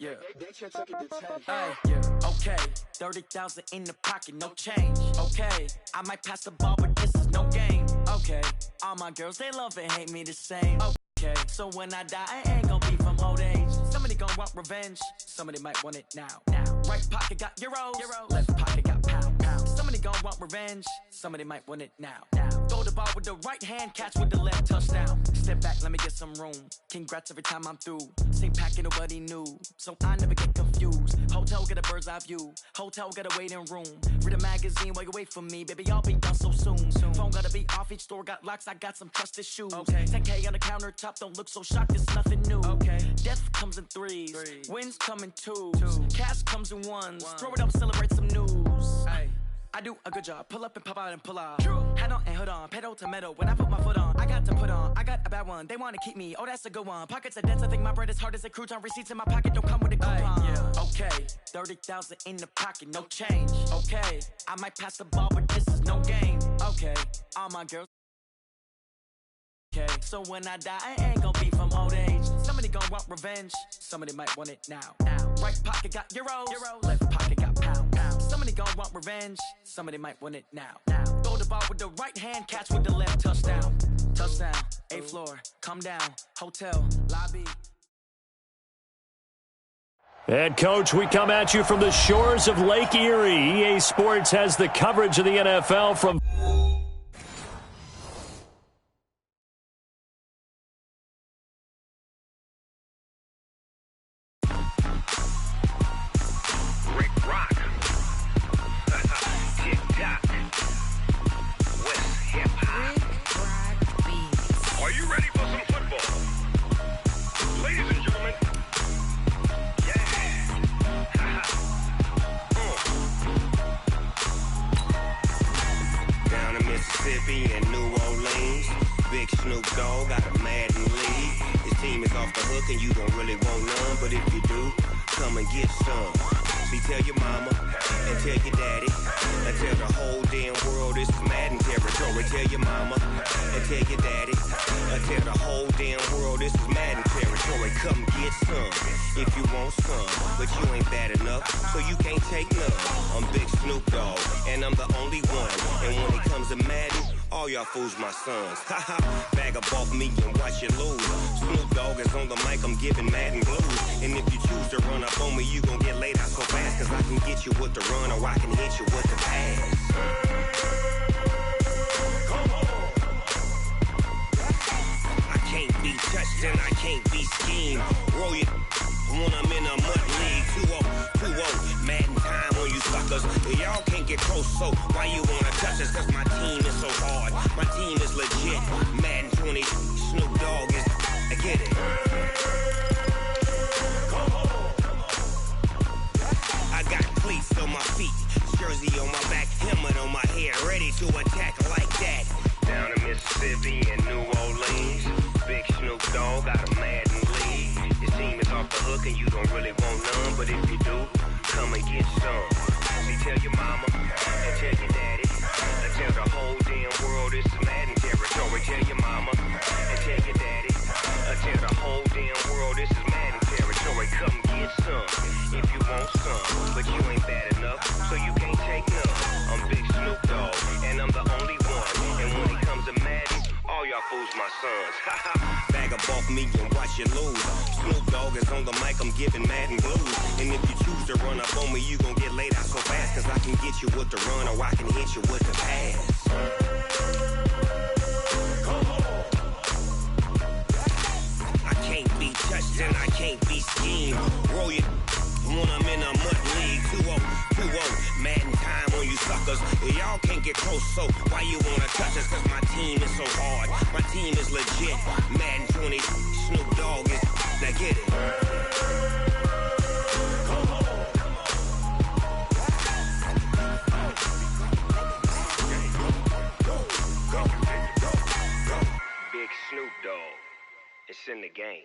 Yeah. Yeah. Okay. 30,000 in the pocket, no change. Okay. I might pass the ball, but this is no game. Okay. All my girls, they love and hate me the same. Okay. So when I die, I ain't gonna be from old age. Somebody gonna want revenge. Somebody might want it now. Right pocket got euros. Left pocket got pound. Somebody gonna want revenge. Somebody might want it now. Throw the ball with the right hand, catch with the left, touchdown. Step back, let me get some room. Congrats every time I'm through. Same packet, nobody knew, so I never get confused. Hotel get a bird's eye view. Hotel get a waiting room. Read a magazine while you wait for me, baby. I'll be done so soon. Phone gotta be off, each store got locks. I got some trusted shoes. 10K on the countertop, don't look so shocked. It's nothing new. Death comes in threes. Wins come in twos. Cash comes in ones. Throw it up, celebrate some news. I do a good job. Pull up and pop out and pull off. Head on and hood on. Pedal to metal. When I put my foot on, I got to put on. I got a bad one. They want to keep me. Oh, that's a good one. Pockets are dense. I think my bread is hard as a crouton. Receipts in my pocket don't come with a coupon. Okay. 30,000 in the pocket. No change. Okay. I might pass the ball, but this is no game. Okay. All my girls. Okay. So when I die, I ain't gonna be from old age. Somebody gonna want revenge. Somebody might want it now. Right pocket got euros. Left pocket got pound. Somebody gonna want revenge. Somebody might want it now. Throw the ball with the right hand, catch with the left, touchdown. Touchdown, 8th floor, come down, hotel, lobby. And coach, we come at you from the shores of Lake Erie. EA Sports has the coverage of the NFL from and New Orleans. Big Snoop Dogg got a Madden league. His team is off the hook and you don't really want none, but if you do, come and get some. See, tell your mama and tell your daddy and tell the whole damn world this is Madden territory. Tell your mama and tell your daddy and tell the whole damn world this is Madden territory. Come get some if you want some, but you ain't bad enough, so you can't take none. I'm Big Snoop Dogg and I'm the only one, and when it comes to Madden, all y'all fools my sons. Haha, bag up off me and watch you lose. Snoop Dogg is on the mic, I'm giving Madden blues. And if you choose to run up on me, you gon' get laid out so fast, cause I can get you with the run or I can hit you with the pass. Come on. I can't be touched and I can't be schemed. Roll you when I'm in a mud league. 2-0, Madden time on you suckers. Y'all can't get close, so why you wanna touch us? Cause my team is so hard. My team is legit. Madden 20, Snoop Dogg is. I get it. I got cleats on my feet, jersey on my back, helmet on my head, ready to attack like that. Down in Mississippi and New Orleans, Big Snoop Dogg got a Madden league. His team is off the hook and you don't really want none, but if you do, come and get some. See, tell your mama and tell your daddy and tell the whole damn world this is Madden territory. Tell your mama and tell your daddy and tell the whole damn world this is Madden territory. Come get some if you want some, but you ain't bad enough, so you can't take none. I'm Big Snoop Dogg and I'm the only one, and when it comes to Madden, all y'all fools my sons. Bag up off me and watch you lose. Snoop Dogg is on the mic, I'm giving Madden blues. And if you choose to run up on me, you gon' get laid out so fast, cause I can get you with the run or I can hit you with the pass. Come on. I can't be touched and I can't be schemed. Roll you when I'm in a mud league. 2-0, Madden time on you suckers. Y'all can't get close, so why you wanna touch us? Cause my team is so hard. My team is legit. Madden 20, Snoop Dogg is. Now get it. Come on. Go. Big Snoop Dogg. It's in the game.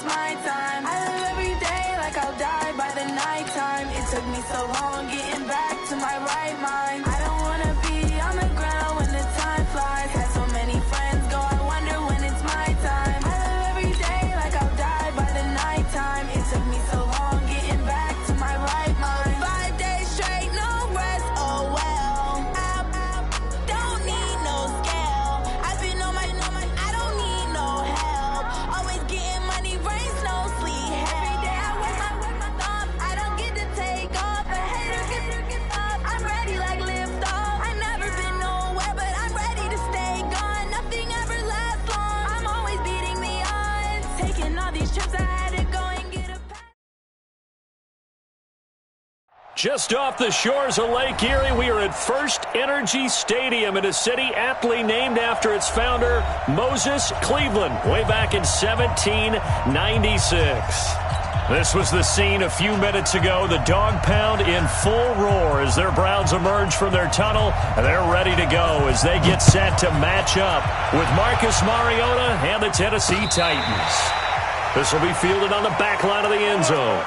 it's my time. I live every day like I'll die by the nighttime. It took me so long getting back to my right mind. I don't wanna be on the ground when the time flies. Had so many friends go, I wonder when it's my time. I live every day like I'll die by the nighttime. It took me so long getting back to my right mind. 5 days straight, no rest, oh well. I don't need no scale. I've been on my, I don't need no help. Always getting money, rain, snow, sleet, every day I work my thumb. I don't get to take off. A hater get up. I'm ready like lift off. I've never been nowhere, but I'm ready to stay gone. Nothing ever lasts long. I'm always beating the odds. Taking all these trips, I had to go and get a pass. Just off the shores of Lake Erie, we are at First Energy Stadium in a city aptly named after its founder, Moses Cleveland, way back in 1796. This was the scene a few minutes ago. The dog pound in full roar as their Browns emerge from their tunnel. And they're ready to go as they get set to match up with Marcus Mariota and the Tennessee Titans. This will be fielded on the back line of the end zone.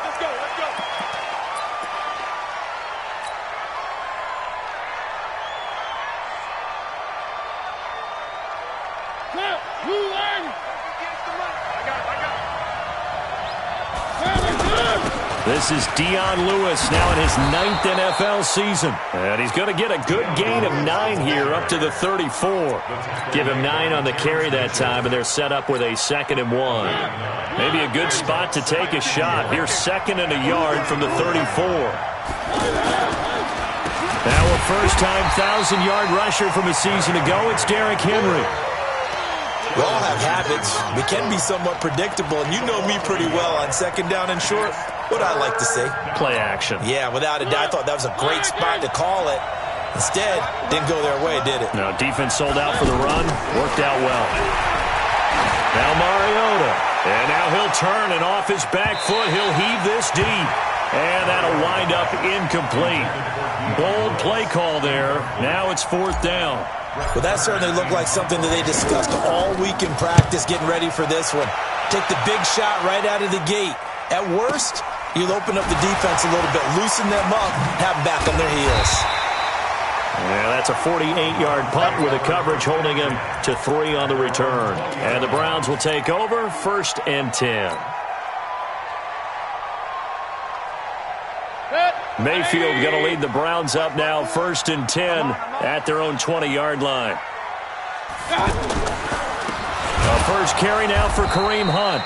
This is Dion Lewis now in his 9th NFL season. And he's going to get a good gain of 9 here up to the 34. Give him 9 on the carry that time, and they're set up with a 2nd and 1. Maybe a good spot to take a shot. Here's 2nd and a yard from the 34. Now a first-time 1,000-yard rusher from a season ago. It's Derrick Henry. We all have habits. We can be somewhat predictable, and you know me pretty well on 2nd down and short. What I like to say? Play action. Yeah, without a doubt, I thought that was a great spot to call it. Instead, didn't go their way, did it? No, defense sold out for the run. Worked out well. Now Mariota. And now he'll turn, and off his back foot, he'll heave this deep. And that'll wind up incomplete. Bold play call there. Now it's 4th down. Well, that certainly looked like something that they discussed all week in practice getting ready for this one. Take the big shot right out of the gate. At worst, you'll open up the defense a little bit, loosen them up, have them back on their heels. Yeah, that's a 48-yard punt with a coverage holding him to 3 on the return. And the Browns will take over 1st and 10. Mayfield going to lead the Browns up now 1st and 10 at their own 20-yard line. A first carry now for Kareem Hunt.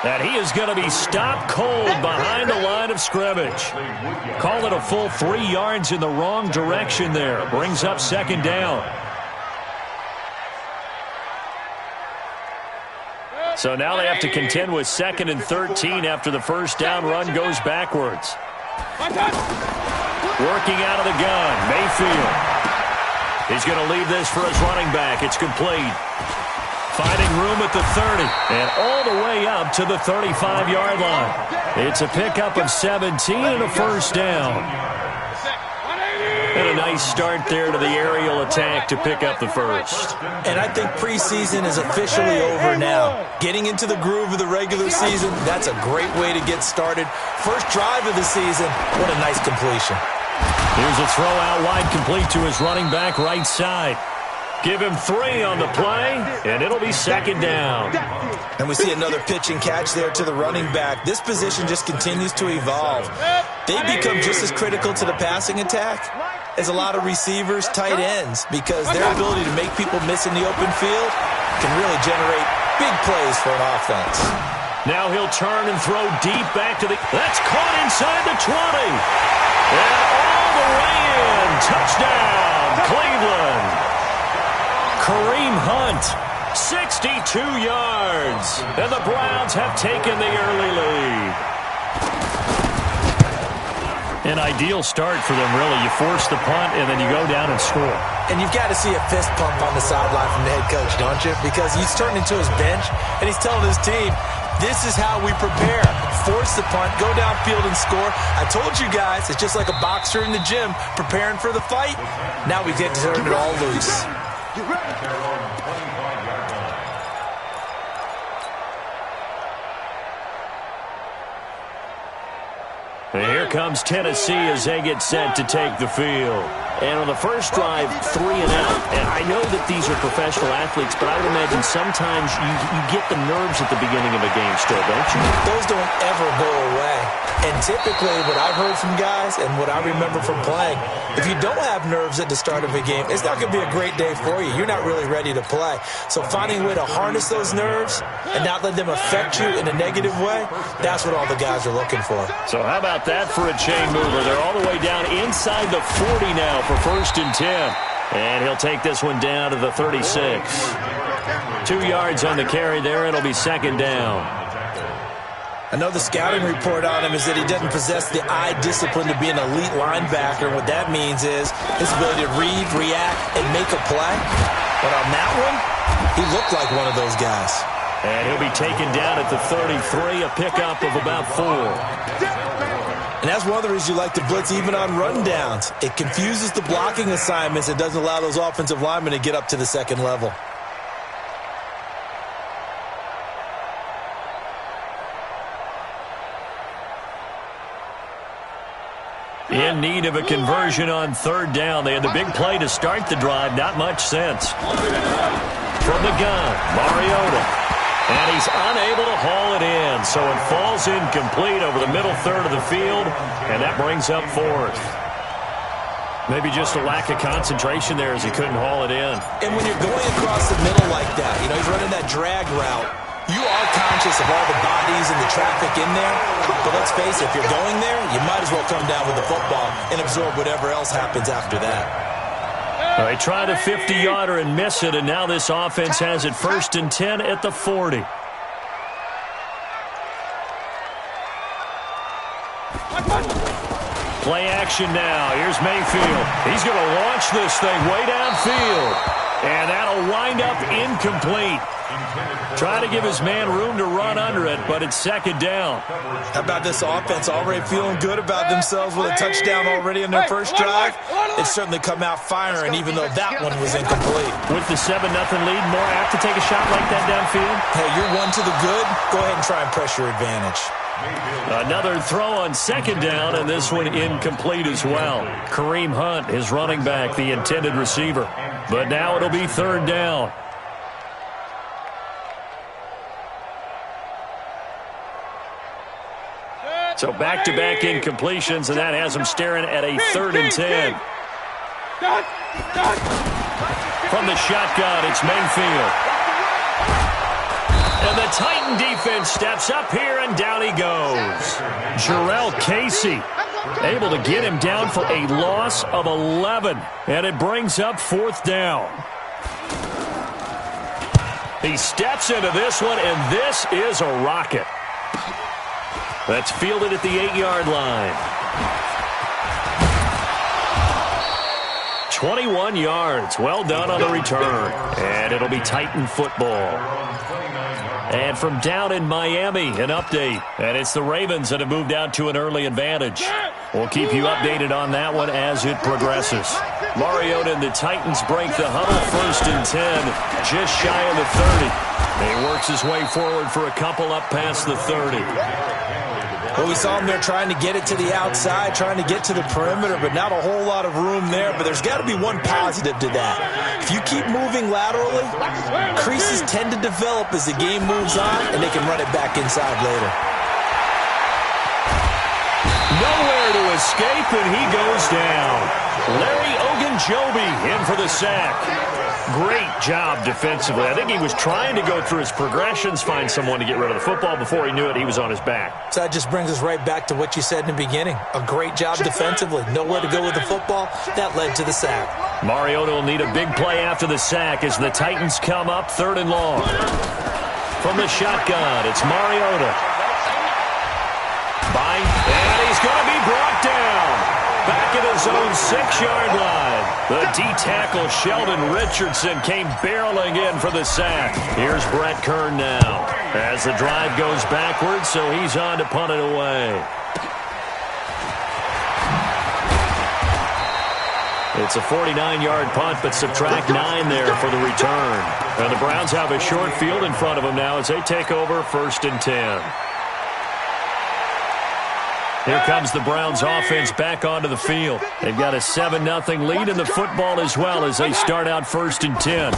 And he is going to be stopped cold behind the line of scrimmage. Call it a full 3 yards in the wrong direction there. Brings up 2nd down. So now they have to contend with 2nd and 13 after the first down run goes backwards. Working out of the gun, Mayfield. He's going to leave this for his running back. It's complete. Finding room at the 30 and all the way up to the 35-yard line. It's a pickup of 17 and a first down. And a nice start there to the aerial attack to pick up the first. And I think preseason is officially over now. Getting into the groove of the regular season, that's a great way to get started. First drive of the season, what a nice completion. Here's a throw out wide complete to his running back right side. Give him 3 on the play, and it'll be 2nd down. And we see another pitch and catch there to the running back. This position just continues to evolve. They become just as critical to the passing attack as a lot of receivers, tight ends, because their ability to make people miss in the open field can really generate big plays for an offense. Now he'll turn and throw deep back to the... That's caught inside the 20. And all the way in. Touchdown, Cleveland. Kareem Hunt, 62 yards. And the Browns have taken the early lead. An ideal start for them, really. You force the punt, and then you go down and score. And you've got to see a fist pump on the sideline from the head coach, don't you? Because he's turning to his bench, and he's telling his team, this is how we prepare. Force the punt, go downfield and score. I told you guys, it's just like a boxer in the gym preparing for the fight. Now we get to turn it all loose. here comes Tennessee as they get set to take the field. And on the first drive, 3 and out. And I know that these are professional athletes, but I would imagine sometimes you get the nerves at the beginning of a game still, don't you? Those don't ever go away. And typically what I've heard from guys and what I remember from playing, if you don't have nerves at the start of a game, it's not going to be a great day for you. You're not really ready to play. So finding a way to harness those nerves and not let them affect you in a negative way, that's what all the guys are looking for. So how about that for a chain mover? They're all the way down inside the 40 now for 1st and 10. And he'll take this one down to the 36. 2 yards on the carry there. It'll be 2nd down. I know the scouting report on him is that he doesn't possess the eye discipline to be an elite linebacker. What that means is his ability to read, react, and make a play. But on that one, he looked like one of those guys. And he'll be taken down at the 33, a pickup of about 4. And that's one of the reasons you like to blitz even on rundowns. It confuses the blocking assignments. It doesn't allow those offensive linemen to get up to the second level. In need of a conversion on 3rd down. They had the big play to start the drive. Not much sense. From the gun, Mariota. And he's unable to haul it in, so it falls incomplete over the middle third of the field, and that brings up 4th. Maybe just a lack of concentration there as he couldn't haul it in. And when you're going across the middle like that, you know, he's running that drag route, you are conscious of all the bodies and the traffic in there. But let's face it, if you're going there, you might as well come down with the football and absorb whatever else happens after that. They tried a 50-yarder and miss it, and now this offense has it 1st and 10 at the 40. Play action now. Here's Mayfield. He's going to launch this thing way downfield. And that'll wind up incomplete. Trying to give his man room to run under it, but it's 2nd down. How about this offense already feeling good about themselves with a touchdown already in their first drive? It's certainly come out firing, even though that one was incomplete. With the 7-0 lead, more apt to take a shot like that downfield? Hey, you're one to the good. Go ahead and try and press your advantage. Another throw on 2nd down, and this one incomplete as well. Kareem Hunt, his running back, the intended receiver. But now it'll be 3rd down. So back-to-back incompletions, and that has him staring at a 3rd and 10. From the shotgun, it's Mayfield. And the Titan defense steps up here, and down he goes. Jarrell Casey able to get him down for a loss of 11, and it brings up 4th down. He steps into this one, and this is a rocket. That's fielded at the 8-yard line. 21 yards. Well done on the return. And it'll be Titan football. And from down in Miami, an update. And it's the Ravens that have moved out to an early advantage. We'll keep you updated on that one as it progresses. Mariota and the Titans break the huddle, 1st and 10, just shy of the 30. He works his way forward for a couple up past the 30. Well, we saw him there trying to get it to the outside, trying to get to the perimeter, but not a whole lot of room there. But there's got to be one positive to that. If you keep moving laterally, creases tend to develop as the game moves on, and they can run it back inside later. Nowhere to escape, and he goes down. Larry Ogunjobi in for the sack. Great job defensively. I think he was trying to go through his progressions, find someone to get rid of the football. Before he knew it, he was on his back. So that just brings us right back to what you said in the beginning. A great job defensively. Nowhere to go with the football. That led to the sack. Mariota will need a big play after the sack as the Titans come up 3rd and long. From the shotgun, it's Mariota. And he's going to be brought down. Back at his own 6-yard line. The D-tackle Sheldon Richardson came barreling in for the sack. Here's Brett Kern now as the drive goes backwards, so he's on to punt it away. It's a 49-yard punt, but subtract 9 there for the return. And the Browns have a short field in front of them now as they take over 1st and 10. Here comes the Browns offense back onto the field. They've got a 7-0 lead in the football as well as they start out 1st and 10.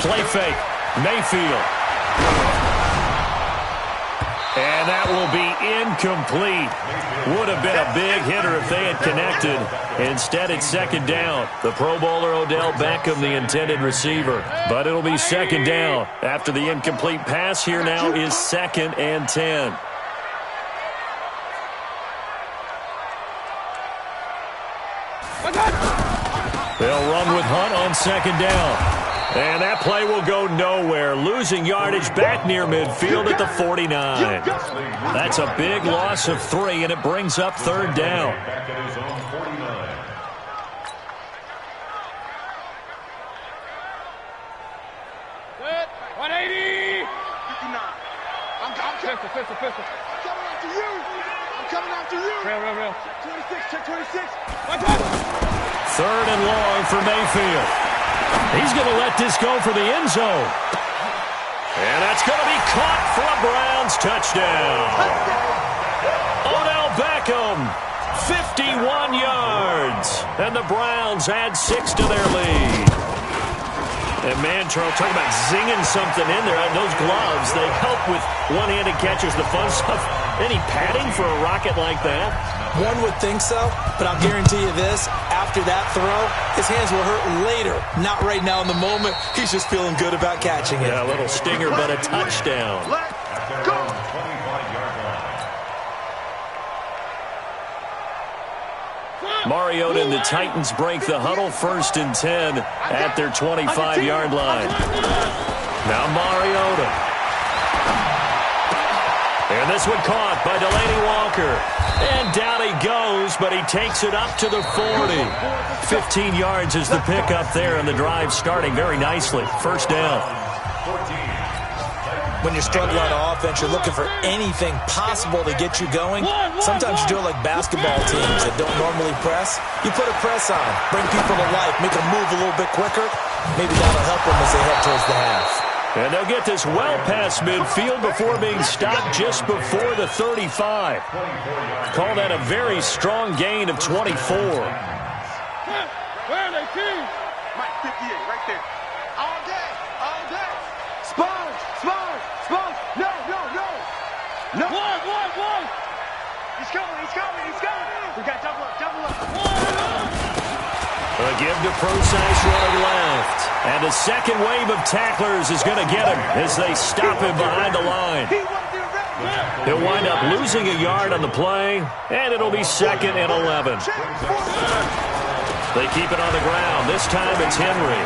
Play fake. Mayfield. And that will be incomplete. Would have been a big hitter if they had connected. Instead, it's 2nd down. The Pro Bowler Odell Beckham, the intended receiver. But it'll be 2nd down. After the incomplete pass, here now is 2nd and 10. They'll run with Hunt on 2nd down. And that play will go nowhere. Losing yardage back near midfield at the 49. That's a big loss of 3, and it brings up 3rd down. Good. 180. 59. I'm pistol. I'm coming after you. Real. 26, check 26. 3rd and long for Mayfield. He's going to let this go for the end zone. And that's going to be caught for a Browns touchdown. Odell Beckham, 51 yards. And the Browns add 6 to their lead. And man, Charles, talking about zinging something in there. Those gloves, they help with one-handed catches, the fun stuff. Any padding for a rocket like that? One would think so, but I'll guarantee you this. After that throw, his hands will hurt later. Not right now in the moment. He's just feeling good about catching it. Yeah, a little stinger, but a touchdown. Let's go. Mariota and the Titans break the huddle 1st and 10 at their 25-yard line. Now Mariota. And this one caught by Delaney Walker. And down he goes, but he takes it up to the 40. 15 yards is the pickup there, and the drive starting very nicely. 1st down. When you're struggling on offense, you're looking for anything possible to get you going. Sometimes you do it like basketball teams that don't normally press. You put a press on, bring people to life, make them move a little bit quicker. Maybe that'll help them as they head towards the half. And they'll get this well past midfield before being stopped just before the 35. Call that a very strong gain of 24. Where are they, team? Mike, 58, right there. All day. Sponge. No. One. He's coming. We got double up. A give to Procise running left. And a second wave of tacklers is going to get him as they stop him behind the line. He'll wind up losing a yard on the play, and it'll be 2nd and 11. They keep it on the ground. This time it's Henry.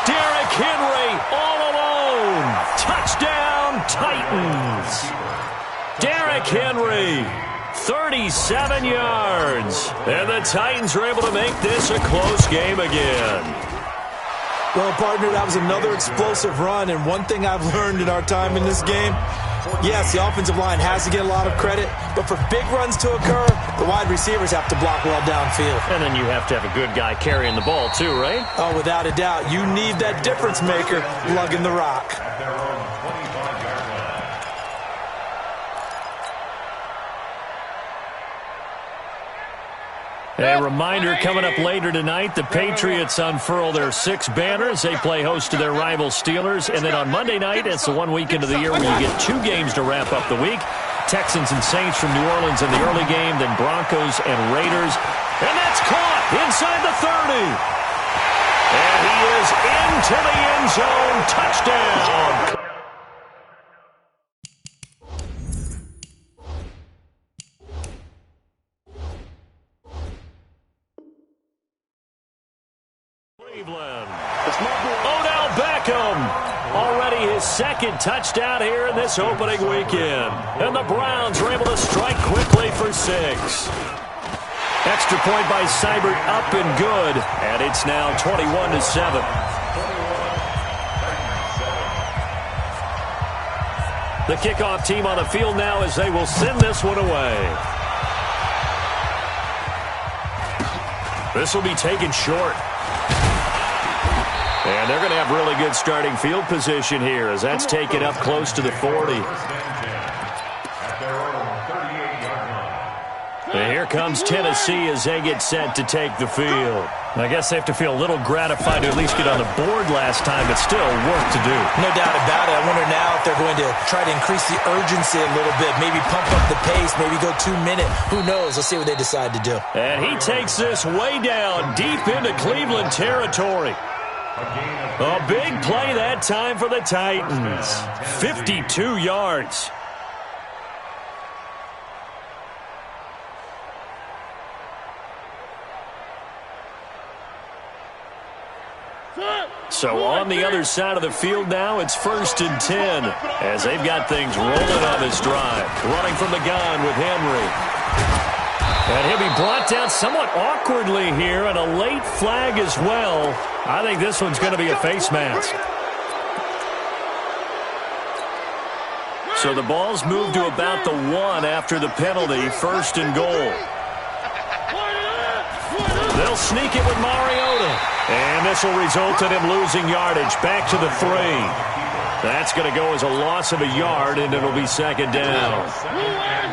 Derrick Henry all alone. Touchdown, Titans. Derrick Henry, 37 yards. And the Titans are able to make this a close game again. Well, partner, that was another explosive run, and one thing I've learned in our time in this game, yes, the offensive line has to get a lot of credit, but for big runs to occur, the wide receivers have to block well downfield. And then you have to have a good guy carrying the ball too, right? Oh, without a doubt. You need that difference maker lugging the rock. A reminder coming up later tonight, the Patriots unfurl their 6 banners. They play host to their rival Steelers. And then on Monday night, it's the one weekend of the year where you get 2 games to wrap up the week. Texans and Saints from New Orleans in the early game, then Broncos and Raiders. And that's caught inside the 30. And he is into the end zone. Touchdown. Odell Beckham, already his 2nd touchdown here in this opening weekend. And the Browns are able to strike quickly for 6. Extra point by Seibert up and good. And it's now 21-7. The kickoff team on the field now as they will send this one away. This will be taken short. And they're going to have really good starting field position here as that's taken up close to the 40. And here comes Tennessee as they get set to take the field. I guess they have to feel a little gratified to at least get on the board last time, but still work to do. No doubt about it. I wonder now if they're going to try to increase the urgency a little bit, maybe pump up the pace, maybe go 2 minutes. Who knows? Let's see what they decide to do. And he takes this way down, deep into Cleveland territory. A big play that time for the Titans. 52 yards. So on the other side of the field now, it's 1st and 10 as they've got things rolling on this drive. Running from the gun with Henry. And he'll be brought down somewhat awkwardly here, and a late flag as well. I think this one's going to be a face mask. So the ball's moved to about the 1 after the penalty, 1st and goal. They'll sneak it with Mariota. And this will result in him losing yardage back to the 3. That's going to go as a loss of a yard, and it'll be 2nd down.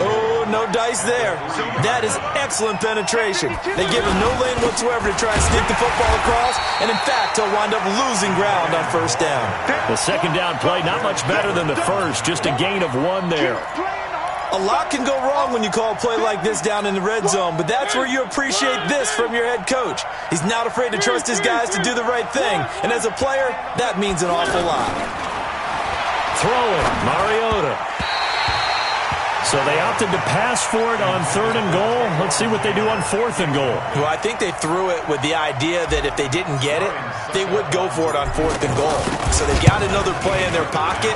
Oh, no dice there. That is excellent penetration. They give him no lane whatsoever to try and sneak the football across, and in fact, he'll wind up losing ground on 1st down. The 2nd down play, not much better than the first, just a gain of 1 there. A lot can go wrong when you call a play like this down in the red zone, but that's where you appreciate this from your head coach. He's not afraid to trust his guys to do the right thing, and as a player, that means an awful lot. Throwing, Mariota. So they opted to pass for it on 3rd and goal. Let's see what they do on 4th and goal. Well, I think they threw it with the idea that if they didn't get it, they would go for it on 4th and goal. So they got another play in their pocket.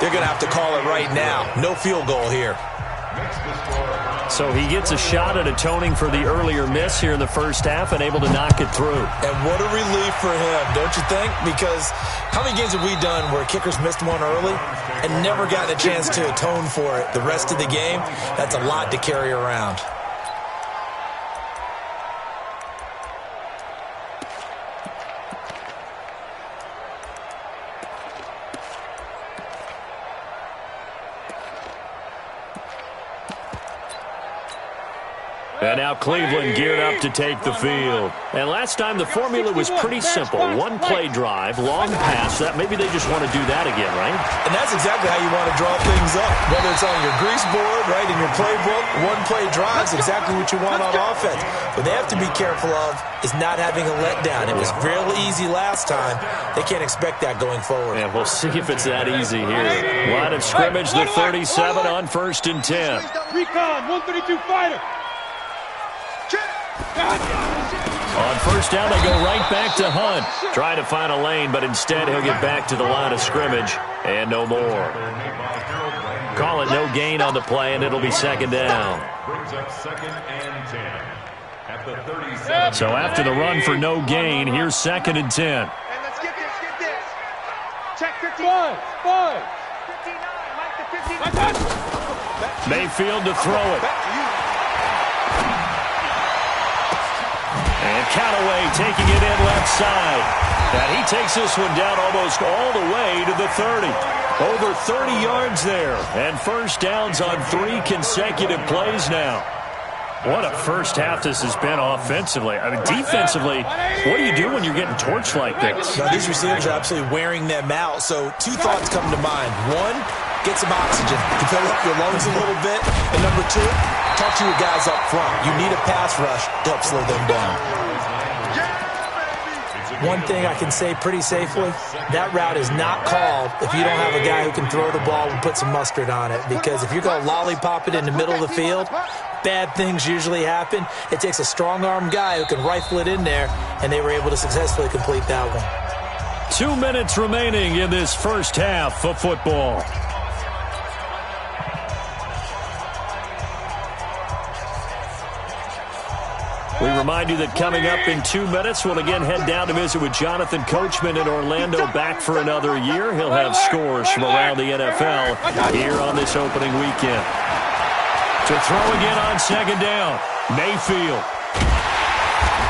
They're going to have to call it right now. No field goal here. So he gets a shot at atoning for the earlier miss here in the first half and able to knock it through. And what a relief for him, don't you think? Because how many games have we done where kickers missed one early and never gotten a chance to atone for it the rest of the game? That's a lot to carry around. And now Cleveland geared up to take the field. And last time the formula was pretty simple. 1 play drive, long pass. That maybe they just want to do that again, right? And that's exactly how you want to draw things up. Whether it's on your grease board, right, in your playbook, 1 play drive is exactly what you want on offense. What they have to be careful of is not having a letdown. It was real easy last time. They can't expect that going forward. And we'll see if it's that easy here. Line of scrimmage, the 37 on 1st and 10. Recon, 132 fighter. On 1st down, they go right back to Hunt. Trying to find a lane, but instead he'll get back to the line of scrimmage. And no more. Call it no gain on the play, and it'll be 2nd down. So after the run for no gain, here's 2nd and 10. And let's get this. Check 55. 59, Mike the 59. Mayfield to throw it. And Callaway taking it in left side. And he takes this one down almost all the way to the 30. Over 30 yards there. And 1st downs on 3 consecutive plays now. What a first half this has been offensively. I mean, defensively, what do you do when you're getting torched like this? Now, these receivers are absolutely wearing them out. So 2 thoughts come to mind. 1, get some oxygen to fill up your lungs a little bit. And number 2, talk to your guys up front. You need a pass rush to help slow them down. One thing I can say pretty safely, that route is not called if you don't have a guy who can throw the ball and put some mustard on it. Because if you're going to lollipop it in the middle of the field, bad things usually happen. It takes a strong-arm guy who can rifle it in there, and they were able to successfully complete that one. 2 minutes remaining in this first half of football. We remind you that coming up in 2 minutes, we'll again head down to visit with Jonathan Coachman in Orlando, back for another year. He'll have scores from around the NFL here on this opening weekend. To throw again on 2nd down, Mayfield.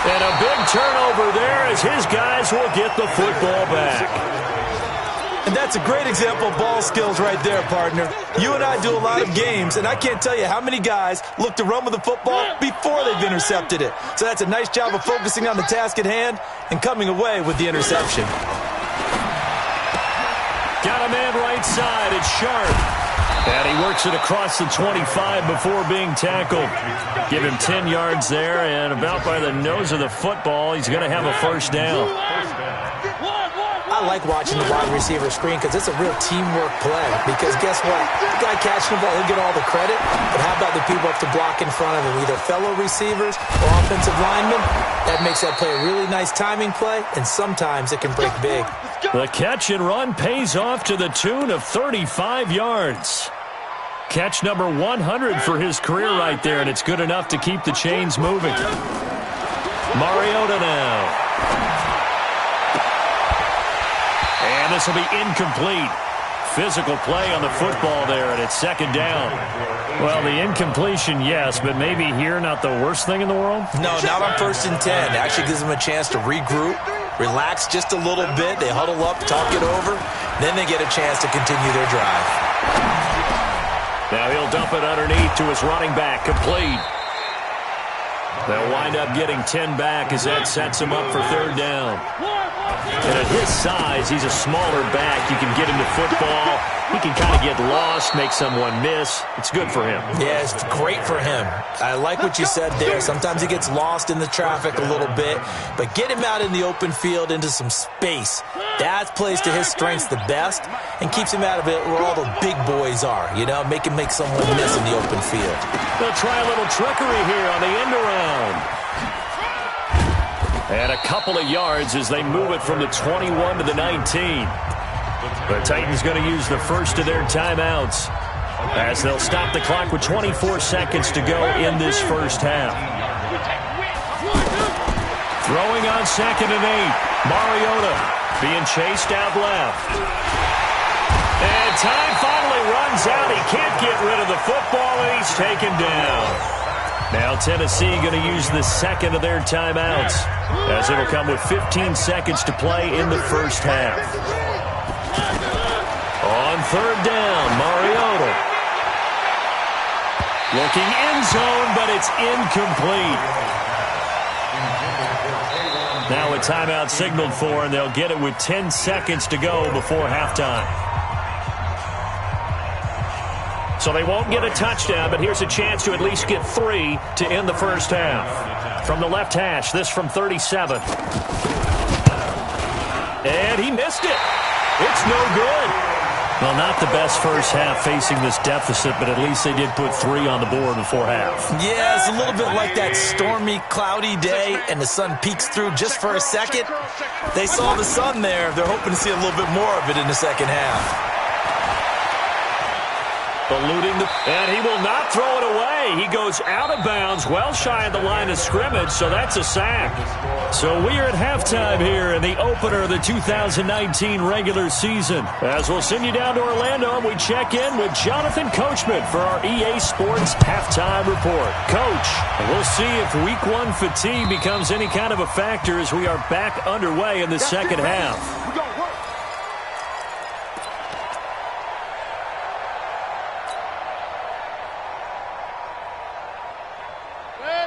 And a big turnover there as his guys will get the football back. And that's a great example of ball skills right there, partner. You and I do a lot of games, and I can't tell you how many guys look to run with the football before they've intercepted it. So that's a nice job of focusing on the task at hand and coming away with the interception. Got a man right side. It's Sharp. And he works it across the 25 before being tackled. Give him 10 yards there, and about by the nose of the football, he's going to have a first down. I like watching the wide receiver screen because it's a real teamwork play. Because guess what? The guy catching the ball, he'll get all the credit. But how about the people up to block in front of him, either fellow receivers or offensive linemen? That makes that play a really nice timing play, and sometimes it can break big. The catch and run pays off to the tune of 35 yards. Catch number 100 for his career right there, and it's good enough to keep the chains moving. Mariota now. And this will be incomplete. Physical play on the football there, and it's second down. Well, the incompletion, yes, but maybe here not the worst thing in the world? No, not on 1st and 10. It actually gives them a chance to regroup, relax just a little bit. They huddle up, talk it over. Then they get a chance to continue their drive. Now he'll dump it underneath to his running back, complete. They'll wind up getting 10 back as that sets him up for third down. And at his size, he's a smaller back. You can get him to football. He can kind of get lost, make someone miss. It's good for him. Yeah, it's great for him. I like what you said there. Sometimes he gets lost in the traffic a little bit, but get him out in the open field into some space. That plays to his strengths the best and keeps him out of it where all the big boys are, you know, make someone miss in the open field. They'll try a little trickery here on the end around. And a couple of yards as they move it from the 21 to the 19. The Titans going to use the first of their timeouts as they'll stop the clock with 24 seconds to go in this first half. Throwing on 2nd and 8. Mariota being chased out left. And time finally runs out. He can't get rid of the football, and he's taken down. Now Tennessee going to use the second of their timeouts as it'll come with 15 seconds to play in the first half. On 3rd down, Mariota. Looking end zone, but it's incomplete. Now a timeout signaled for, and they'll get it with 10 seconds to go before halftime. So they won't get a touchdown, but here's a chance to at least get 3 to end the first half. From the left hash, this from 37. And he missed it. It's no good. Well, not the best first half facing this deficit, but at least they did put 3 on the board before half. Yeah, it's a little bit like that stormy, cloudy day, and the sun peeks through just for a second. They saw the sun there. They're hoping to see a little bit more of it in the second half. And he will not throw it away. He goes out of bounds, well shy of the line of scrimmage, so that's a sack. So we are at halftime here in the opener of the 2019 regular season. As we'll send you down to Orlando, and we check in with Jonathan Coachman for our EA Sports Halftime Report. Coach, we'll see if Week 1 fatigue becomes any kind of a factor as we are back underway in the second half.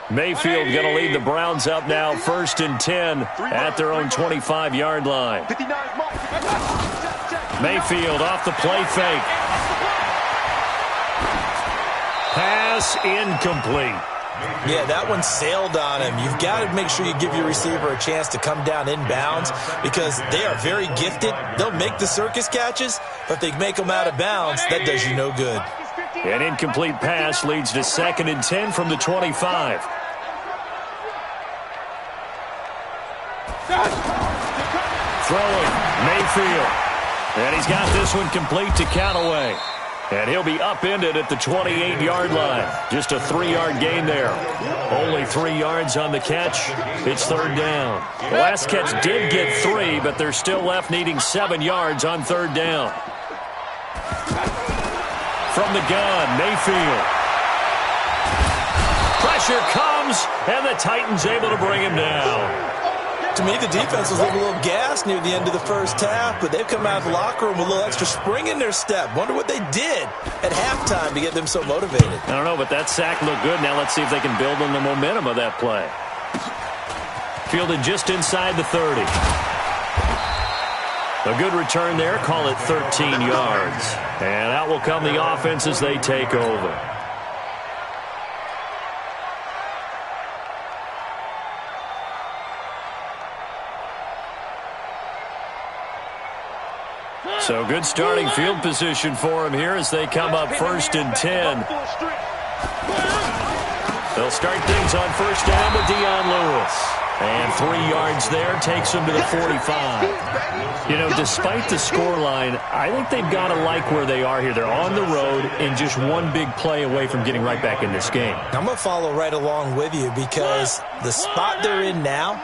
Mayfield going to lead the Browns up now, 1st and 10 at their own 25-yard line. Mayfield off the play fake. Pass incomplete. Yeah, that one sailed on him. You've got to make sure you give your receiver a chance to come down inbounds because they are very gifted. They'll make the circus catches, but if they make them out of bounds, that does you no good. An incomplete pass leads to 2nd and 10 from the 25. Throwing, Mayfield. And he's got this one complete to Callaway. And he'll be upended at the 28-yard line. Just a 3-yard gain there. Only 3 yards on the catch. It's 3rd down. The last catch did get 3, but they're still left needing 7 yards on 3rd down. From the gun, Mayfield. Pressure comes, and the Titans able to bring him down. To me, the defense was looking a little gassed near the end of the first half, but they've come out of the locker room with a little extra spring in their step. Wonder what they did at halftime to get them so motivated. I don't know, but that sack looked good. Now let's see if they can build on the momentum of that play. Fielded just inside the 30. A good return there. Call it 13 yards. And out will come the offense as they take over. So good starting field position for him here as they come up 1st and 10. They'll start things on 1st down with Dion Lewis. And 3 yards there takes him to the 45. You know, despite the scoreline, I think they've got to like where they are here. They're on the road and just one big play away from getting right back in this game. I'm going to follow right along with you because the spot they're in now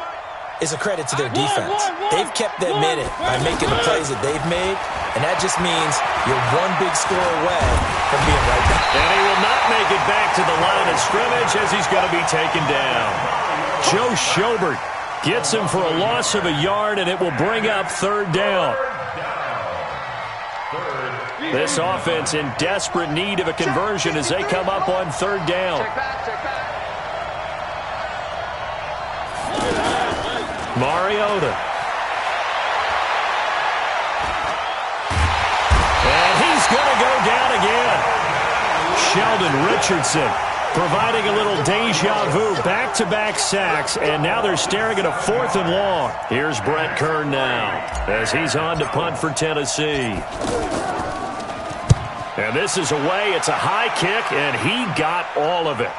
is a credit to their defense. They've kept them in it by making the plays that they've made, and that just means you're one big score away from being right back. And he will not make it back to the line of scrimmage as he's going to be taken down. Joe Schobert gets him for a loss of a yard, and it will bring up 3rd down. This offense in desperate need of a conversion as they come up on 3rd down. Mariota. And he's going to go down again. Sheldon Richardson providing a little deja vu. Back-to-back sacks, and now they're staring at a 4th and long. Here's Brett Kern now as he's on to punt for Tennessee. And this is away. It's a high kick, and he got all of it.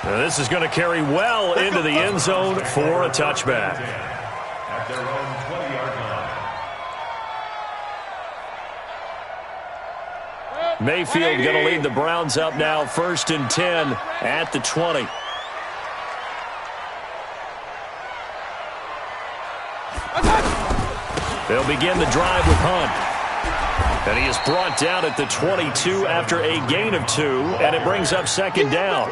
Now this is going to carry well into the end zone for a touchback. At their own 20-yard line. Mayfield going to lead the Browns up now 1st and 10 at the 20. They'll begin the drive with Hunt. And he is brought down at the 22 after a gain of 2, and it brings up 2nd down.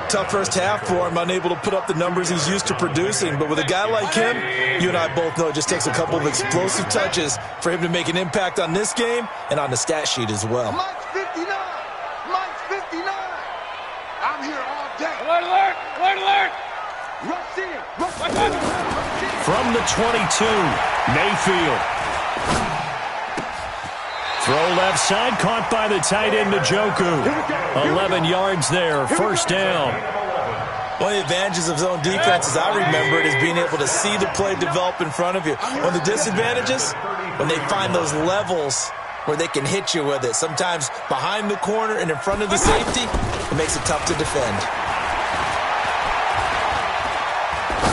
Tough first half for him, unable to put up the numbers he's used to producing. But with a guy like him, you and I both know it just takes a couple of explosive touches for him to make an impact on this game and on the stat sheet as well. Mike's 59. Mike's 59. I'm here all day. Alert, alert, alert, alert. Rush in. From the 22, Mayfield. Throw left side, caught by the tight end, Njoku. 11 yards there, 1st down. One of the advantages of zone defense, as I remember it, is being able to see the play develop in front of you. One of the disadvantages, when they find those levels where they can hit you with it. Sometimes behind the corner and in front of the safety, it makes it tough to defend.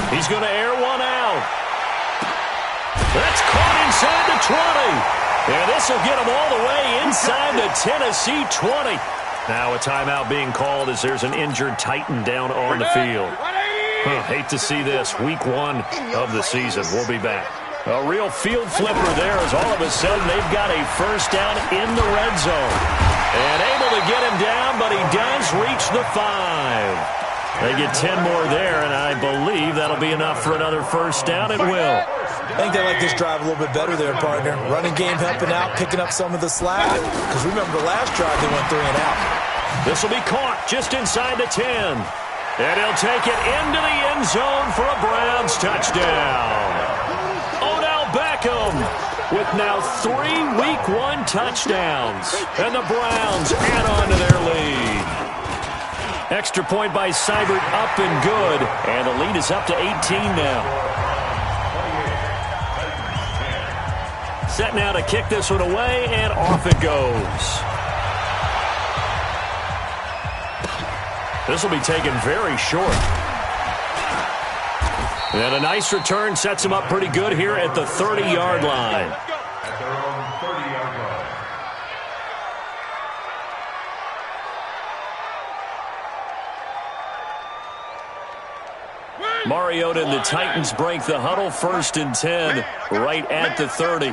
He's going to air one out. That's caught inside the 20. And this will get him all the way inside the Tennessee 20. Now a timeout being called as there's an injured Titan down on the field. Hate to see this. Week 1 of the season. We'll be back. A real field flipper there as all of a sudden they've got a 1st down in the red zone. And able to get him down, but he does reach the 5. They get 10 more there, and I believe that'll be enough for another 1st down. It will. I think they like this drive a little bit better there, partner. Running game helping out, picking up some of the slack. Because remember the last drive, they went 3 and out. This will be caught just inside the 10. And he'll take it into the end zone for a Browns touchdown. Odell Beckham with now 3 Week 1 touchdowns. And the Browns add on to their lead. Extra point by Seibert, up and good. And the lead is up to 18 now. Set now to kick this one away, and off it goes. This will be taken very short. And a nice return sets him up pretty good here at the 30-yard line. At their own 30-yard line. Mariota and the Titans break the huddle, 1st and 10, right at the 30.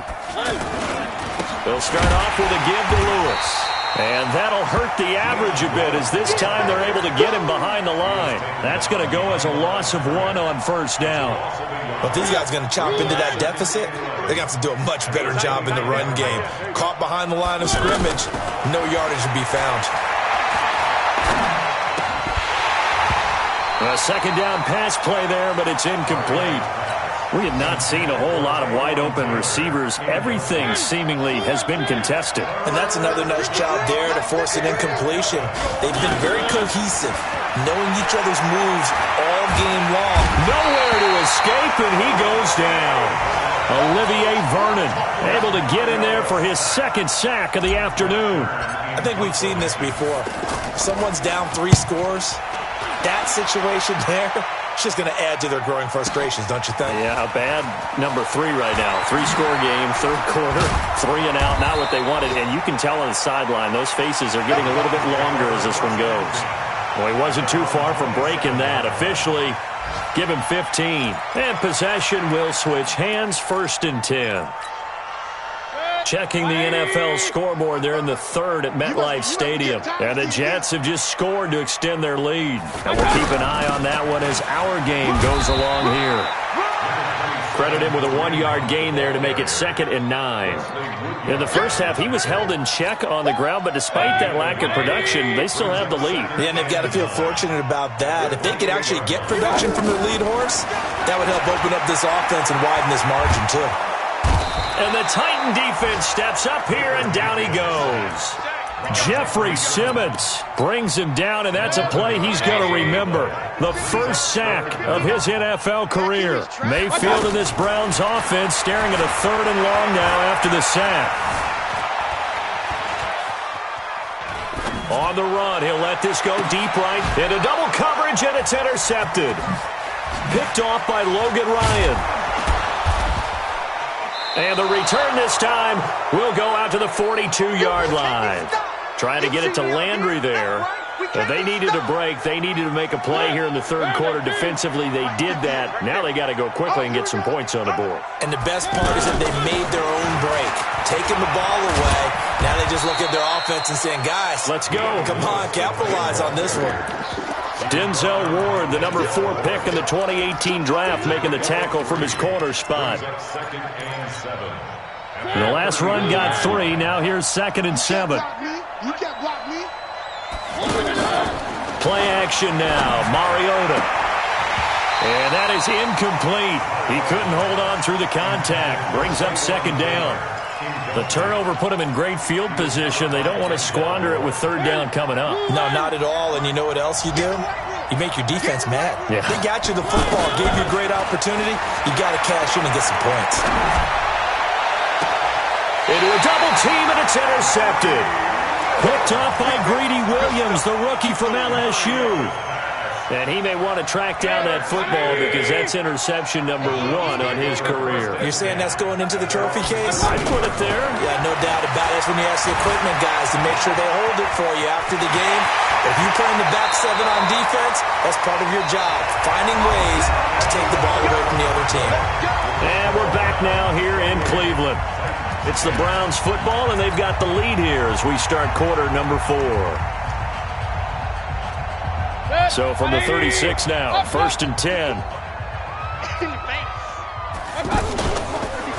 They'll start off with a give to Lewis. And that'll hurt up the average a bit, as this time they're able to get him behind the line. That's going to go as a loss of 1 on first down. But if these guys are going to chop into that deficit, they're going to have to do a much better job in the run game. Caught behind the line of scrimmage, no yardage to be found. A second down pass play there, but it's incomplete. We have not seen a whole lot of wide-open receivers. Everything seemingly has been contested. And that's another nice job there to force an incompletion. They've been very cohesive, knowing each other's moves all game long. Nowhere to escape, and he goes down. Olivier Vernon able to get in there for his second sack of the afternoon. I think we've seen this before. Someone's down 3 scores. That situation there, it's just going to add to their growing frustrations, don't you think? Yeah, a bad number 3 right now. 3-score game, third quarter, 3 and out, not what they wanted. And you can tell on the sideline, those faces are getting a little bit longer as this one goes. Well, he wasn't too far from breaking that. Officially, give him 15. And possession will switch hands, 1st and 10. Checking the NFL scoreboard, they're in the 3rd at MetLife Stadium. And the Jets have just scored to extend their lead. And we'll keep an eye on that one as our game goes along here. Credit him with a 1-yard gain there to make it 2nd and 9. In the first half, he was held in check on the ground, but despite that lack of production, they still have the lead. Yeah, and they've got to feel fortunate about that. If they could actually get production from their lead horse, that would help open up this offense and widen this margin, too. And the Titan defense steps up here, and down he goes. Jeffrey Simmons brings him down, and that's a play he's going to remember. The first sack of his NFL career. Mayfield in this Browns offense staring at a 3rd and long now after the sack. On the run, he'll let this go deep right into double coverage, and it's intercepted. Picked off by Logan Ryan. And the return this time will go out to the 42-yard line. Trying to get it to Landry there. But they needed a break. They needed to make a play here in the 3rd quarter. Defensively, they did that. Now they got to go quickly and get some points on the board. And the best part is that they made their own break. Taking the ball away. Now they just look at their offense and saying, guys, let's go. Come on, capitalize on this one. Denzel Ward, the number 4 pick in the 2018 draft, making the tackle from his corner spot. The last run got 3. Now here's 2nd and 7. You can't block me. Play action now. Mariota. And that is incomplete. He couldn't hold on through the contact. Brings up 2nd down. The turnover put him in great field position. They don't want to squander it with 3rd down coming up. No, not at all. And you know what else you do? You make your defense mad. Yeah. They got you the football, gave you a great opportunity. You got to cash in and get some points. Into a double team, and it's intercepted. Picked off by Greedy Williams, the rookie from LSU. And he may want to track down that football because that's interception number 1 on his career. You're saying that's going into the trophy case? I'd put it there. Yeah, no doubt about it. That's when you ask the equipment guys to make sure they hold it for you after the game. If you play in the back 7 on defense, that's part of your job, finding ways to take the ball away from the other team. And we're back now here in Cleveland. It's the Browns football, and they've got the lead here as we start quarter number 4. So from the 36 now, 1st and 10.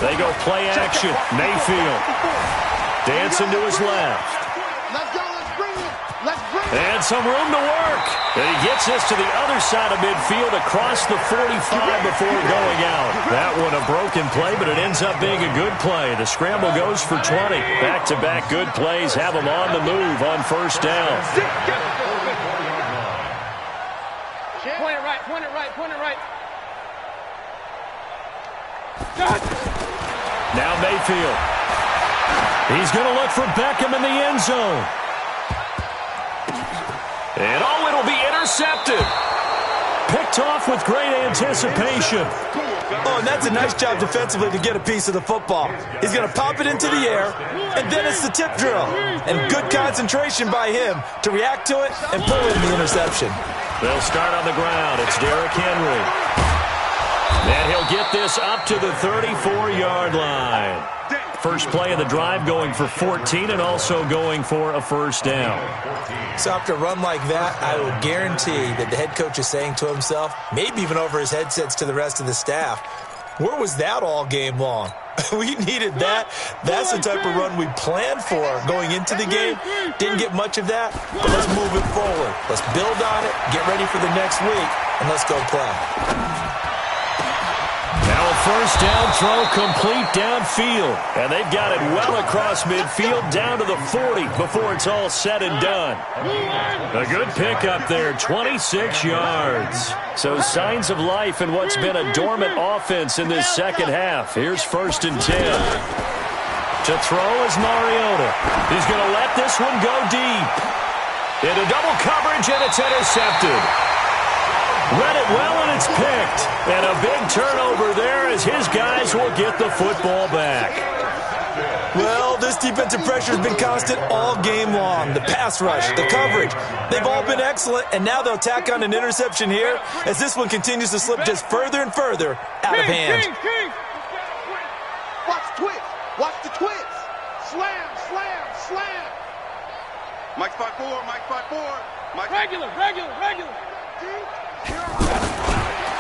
They go play action. Mayfield dancing to his left. Let's go. Let's bring it. Let's bring it. And some room to work. And he gets this to the other side of midfield across the 45 before going out. That one a broken play, but it ends up being a good play. The scramble goes for 20. Back-to-back good plays have him on the move on 1st down. Point it right, point it right, point it right. Now Mayfield. He's going to look for Beckham in the end zone. And oh, it'll be intercepted. Picked off with great anticipation. Oh, and that's a nice job defensively to get a piece of the football. He's going to pop it into the air, and then it's the tip drill. And good concentration by him to react to it and pull in the interception. They'll start on the ground. It's Derrick Henry. And he'll get this up to the 34-yard line. first play of the drive, going for 14 and also going for a first down. So after a run like that, I will guarantee that the head coach is saying to himself, maybe even over his headsets to the rest of the staff, where was that all game long? We needed that. That's the type of run we planned for going into the game. Didn't get much of that, but let's move it forward. Let's build on it, get ready for the next week, and let's go play. Now a first down throw complete downfield. And they've got it well across midfield down to the 40 before it's all said and done. A good pickup there, 26 yards. So signs of life in what's been a dormant offense in this second half. Here's 1st and 10. To throw is Mariota. He's going to let this one go deep. Into double coverage, and it's intercepted. Read it well, and it's picked. And a big turnover there as his guys will get the football back. Well, this defensive pressure has been constant all game long. The pass rush, the coverage, they've all been excellent, and now they'll tack on an interception here as this one continues to slip just further and further out of hand. Watch twist. Watch the twist. Slam, slam, slam. Mike spot 4, Mike spot 4. Mike. Regular.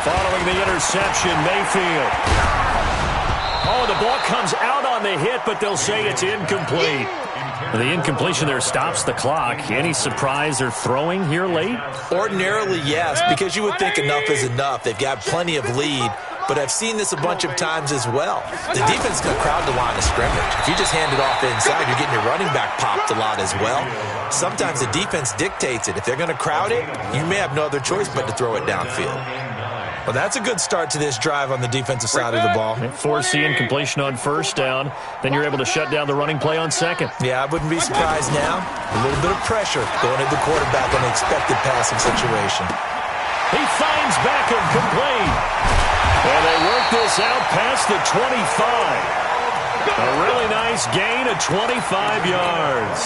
Following the interception, Mayfield. Oh, the ball comes out on the hit, but they'll say it's incomplete. The incompletion there stops the clock. Any surprise they're throwing here late? Ordinarily, yes, because you would think enough is enough. They've got plenty of lead, but I've seen this a bunch of times as well. The defense is going to crowd the line of scrimmage. If you just hand it off inside, you're getting your running back popped a lot as well. Sometimes the defense dictates it. If they're going to crowd it, you may have no other choice but to throw it downfield. Well, that's a good start to this drive on the defensive side of the ball. Force the incompletion on first down. Then you're able to shut down the running play on second. Yeah, I wouldn't be surprised now. A little bit of pressure going at the quarterback on the expected passing situation. He finds Beckham complete. And they work this out past the 25. A really nice gain of 25 yards.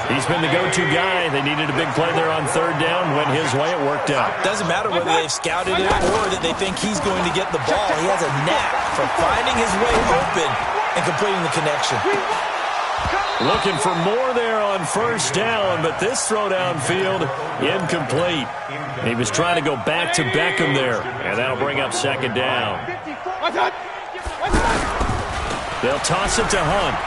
He's been the go-to guy. They needed a big play there on third down. Went his way. It worked out. Doesn't matter whether they've scouted it or that they think he's going to get the ball. He has a knack for finding his way open and completing the connection. Looking for more there on first down, but this throw downfield, incomplete. He was trying to go back to Beckham there, and that'll bring up second down. They'll toss it to Hunt.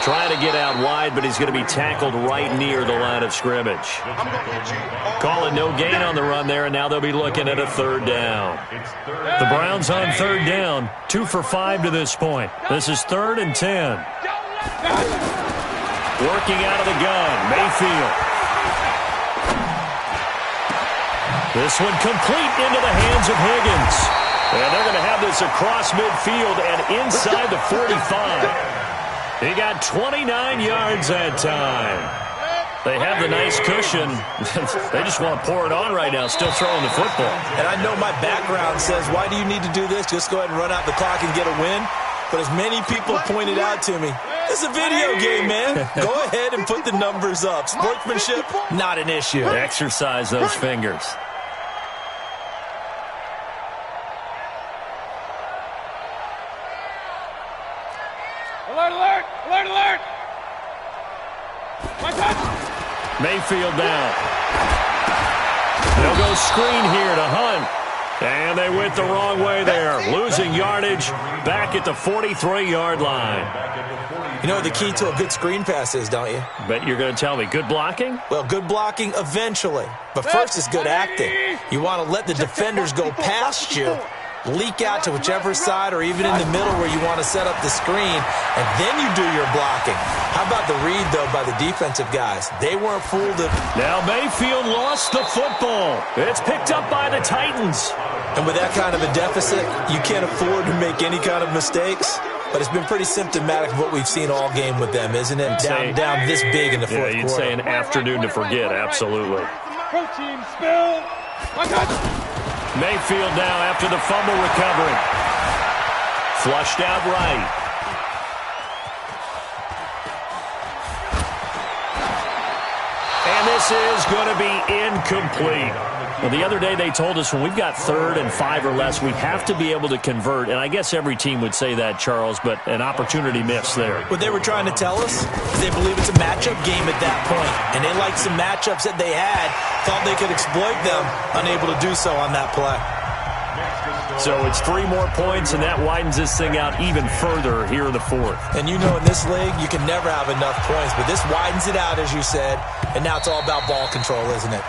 Trying to get out wide, but he's going to be tackled right near the line of scrimmage. Calling no gain on the run there, and now they'll be looking at a third down. The Browns on third down, 2 for 5 to this point. This is 3rd and 10. Working out of the gun, Mayfield. This one complete into the hands of Higgins. And they're going to have this across midfield and inside the 45. He got 29 yards that time. They have the nice cushion. They just want to pour it on right now, still throwing the football. And I know my background says, why do you need to do this? Just go ahead and run out the clock and get a win. But as many people pointed out to me, it's a video game, man. Go ahead and put the numbers up. Sportsmanship, not an issue. Exercise those fingers. Alert, alert, alert, alert. Mayfield down. They'll go screen here to Hunt. And they went the wrong way there. Losing yardage back at the 43-yard line. You know what the key to a good screen pass is, don't you? Bet you're going to tell me. Good blocking? Well, good blocking eventually. But first is good acting. You want to let the defenders go past you, leak out to whichever side or even in the middle where you want to set up the screen, and then you do your blocking. How about the read, though, by the defensive guys? They weren't fooled. Now Mayfield lost the football. It's picked up by the Titans. And with that kind of a deficit, you can't afford to make any kind of mistakes. But it's been pretty symptomatic of what we've seen all game with them, isn't it? Down this big in the fourth quarter. Yeah, you'd say an afternoon to forget, absolutely. Protein spill. Mayfield now after the fumble recovery. Flushed out right. And this is going to be incomplete. Well, the other day they told us when we've got 3rd and 5 or less, we have to be able to convert. And I guess every team would say that, Charles, but an opportunity miss there. What they were trying to tell us is they believe it's a matchup game at that point. And they liked some matchups that they had, thought they could exploit them, unable to do so on that play. So it's 3 more points, and that widens this thing out even further here in the 4th. And you know in this league, you can never have enough points. But this widens it out, as you said. And now it's all about ball control, isn't it?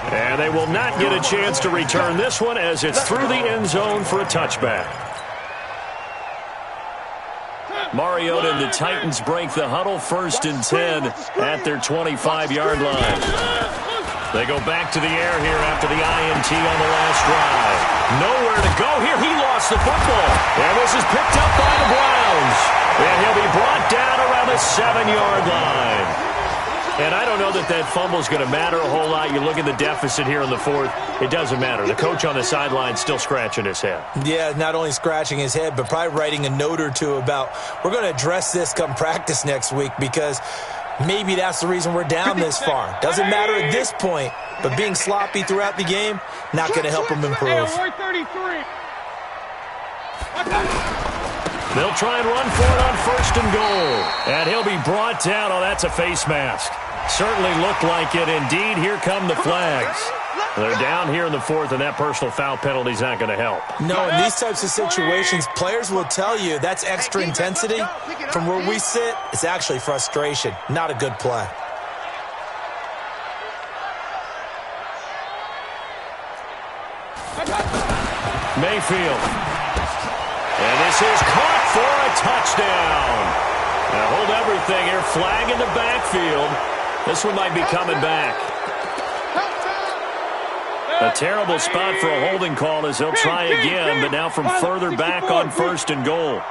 And they will not get a chance to return this one as it's through the end zone for a touchback. Mariota and the Titans break the huddle, 1st and 10 at their 25-yard line. They go back to the air here after the INT on the last drive. Nowhere to go here. He lost the football. And this is picked up by the Browns. And he'll be brought down around the 7-yard line. And I don't know that that fumble is going to matter a whole lot. You look at the deficit here in the 4th. It doesn't matter. The coach on the sideline still scratching his head. Yeah, not only scratching his head, but probably writing a note or two about we're going to address this come practice next week because maybe that's the reason we're down this far. Doesn't matter at this point, but being sloppy throughout the game, not going to help him improve. They'll try and run for it on 1st and goal. And he'll be brought down. Oh, that's a face mask. Certainly looked like it. Indeed, here come the flags. They're down here in the 4th, and that personal foul penalty is not going to help. No, in these types of situations, players will tell you that's extra intensity. From where we sit, it's actually frustration. Not a good play. Mayfield. And this is caught for a touchdown. Now hold everything here. Flag in the backfield. This one might be coming back. A terrible spot for a holding call as they'll try again, but now from further back on 1st and goal.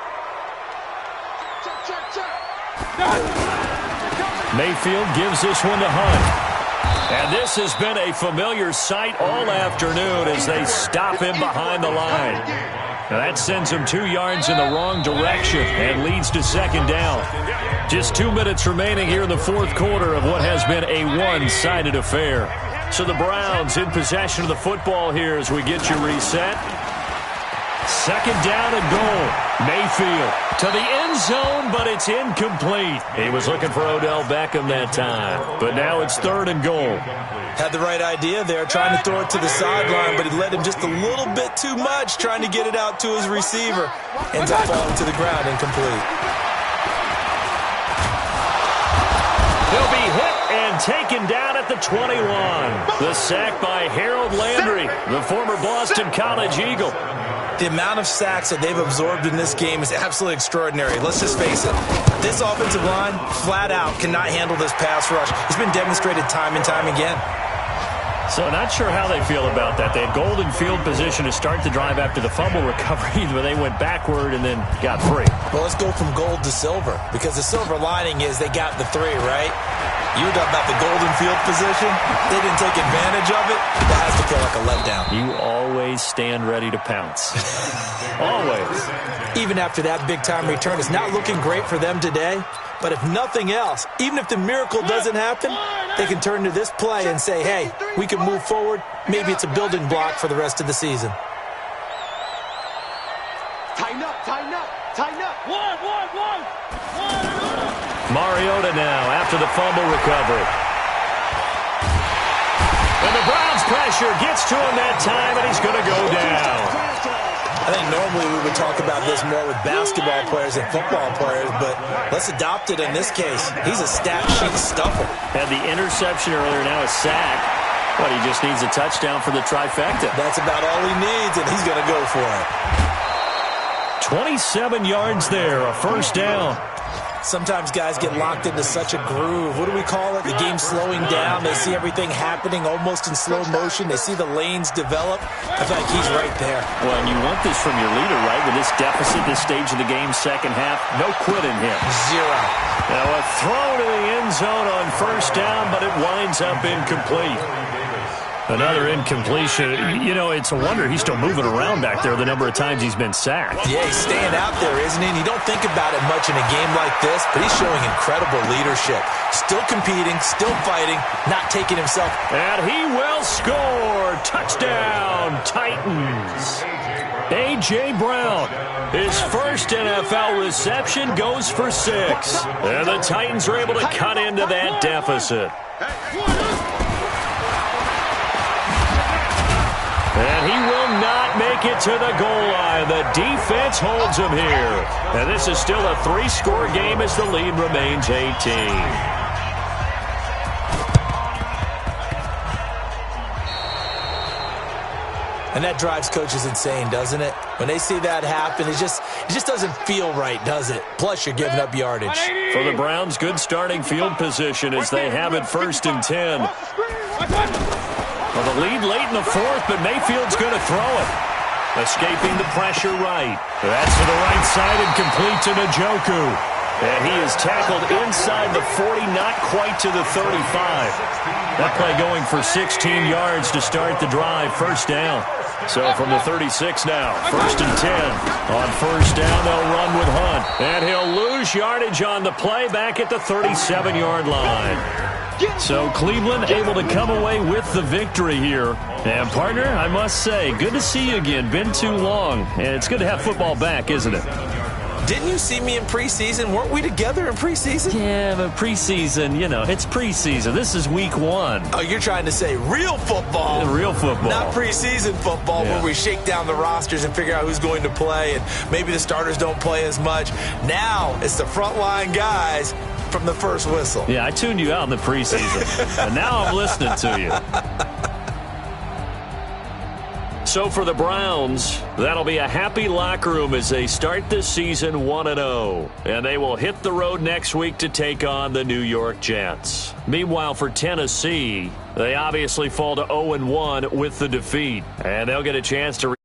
Mayfield gives this one to Hunt. And this has been a familiar sight all afternoon as they stop him behind the line. Now that sends him 2 yards in the wrong direction and leads to 2nd down. Just 2 minutes remaining here in the 4th quarter of what has been a one-sided affair. So the Browns in possession of the football here as we get you reset. 2nd down and goal. Mayfield to the end zone, but it's incomplete. He was looking for Odell Beckham that time, but now it's 3rd and goal. Had the right idea there, trying to throw it to the sideline, but he led him just a little bit too much, trying to get it out to his receiver. Ends up falling to the ground, incomplete. He'll be hit and taken down at the 21. The sack by Harold Landry, the former Boston College Eagle. The amount of sacks that they've absorbed in this game is absolutely extraordinary. Let's just face it. This offensive line, flat out, cannot handle this pass rush. It's been demonstrated time and time again. So not sure how they feel about that. They had golden field position to start the drive after the fumble recovery, but they went backward and then got free. Well, let's go from gold to silver, because the silver lining is they got the 3, right? You were talking about the golden field position. They didn't take advantage of it. That has to feel like a letdown. You always stand ready to pounce. Always. Even after that big-time return, it's not looking great for them today. But if nothing else, even if the miracle doesn't happen, they can turn to this play and say, hey, we can move forward. Maybe it's a building block for the rest of the season. Tighten up, tighten up, tighten up. One. Mariota now after the fumble recovery. And the Browns pressure gets to him that time, and he's going to go down. I think normally we would talk about this more with basketball players and football players, but let's adopt it in this case. He's a stat sheet stuffer. Had the interception earlier, now a sack. But he just needs a touchdown for the trifecta. That's about all he needs, and he's going to go for it. 27 yards there, a 1st down. Sometimes guys get locked into such a groove. What do we call it? The game's slowing down. They see everything happening almost in slow motion. They see the lanes develop. I feel like he's right there. Well, and you want this from your leader, right? With this deficit, this stage of the game, 2nd half, no quitting him. 0. Now a throw to the end zone on 1st down, but it winds up incomplete. Another incompletion. You know, it's a wonder he's still moving around back there the number of times he's been sacked. Yeah, he's staying out there, isn't he? And you don't think about it much in a game like this, but he's showing incredible leadership. Still competing, still fighting, not taking himself. And he will score. Touchdown, Titans. A.J. Brown, his first NFL reception, goes for 6. And the Titans are able to cut into that deficit. And he will not make it to the goal line. The defense holds him here. And this is still a 3-score game as the lead remains 18. And that drives coaches insane, doesn't it? When they see that happen, it just doesn't feel right, does it? Plus, you're giving up yardage. For the Browns, good starting field position as they have it 1st and 10. Well, the lead late in the 4th, but Mayfield's going to throw it. Escaping the pressure right. That's to the right side and complete to Njoku. And he is tackled inside the 40, not quite to the 35. That play going for 16 yards to start the drive, 1st down. So from the 36 now, 1st and 10. On 1st down, they'll run with Hunt. And he'll lose yardage on the play back at the 37-yard line. So Cleveland able to come away with the victory here. And, partner, I must say, good to see you again. Been too long. And it's good to have football back, isn't it? Didn't you see me in preseason? Weren't we together in preseason? Yeah, but preseason, you know, it's preseason. This is week 1. Oh, you're trying to say real football. Real football. Not preseason football where we shake down the rosters and figure out who's going to play, and maybe the starters don't play as much. Now it's the frontline guys from the first whistle. Yeah, I tuned you out in the preseason, and now I'm listening to you. So for the Browns, that'll be a happy locker room as they start this season 1-0. And they will hit the road next week to take on the New York Jets. Meanwhile, for Tennessee, they obviously fall to 0-1 with the defeat. And they'll get a chance to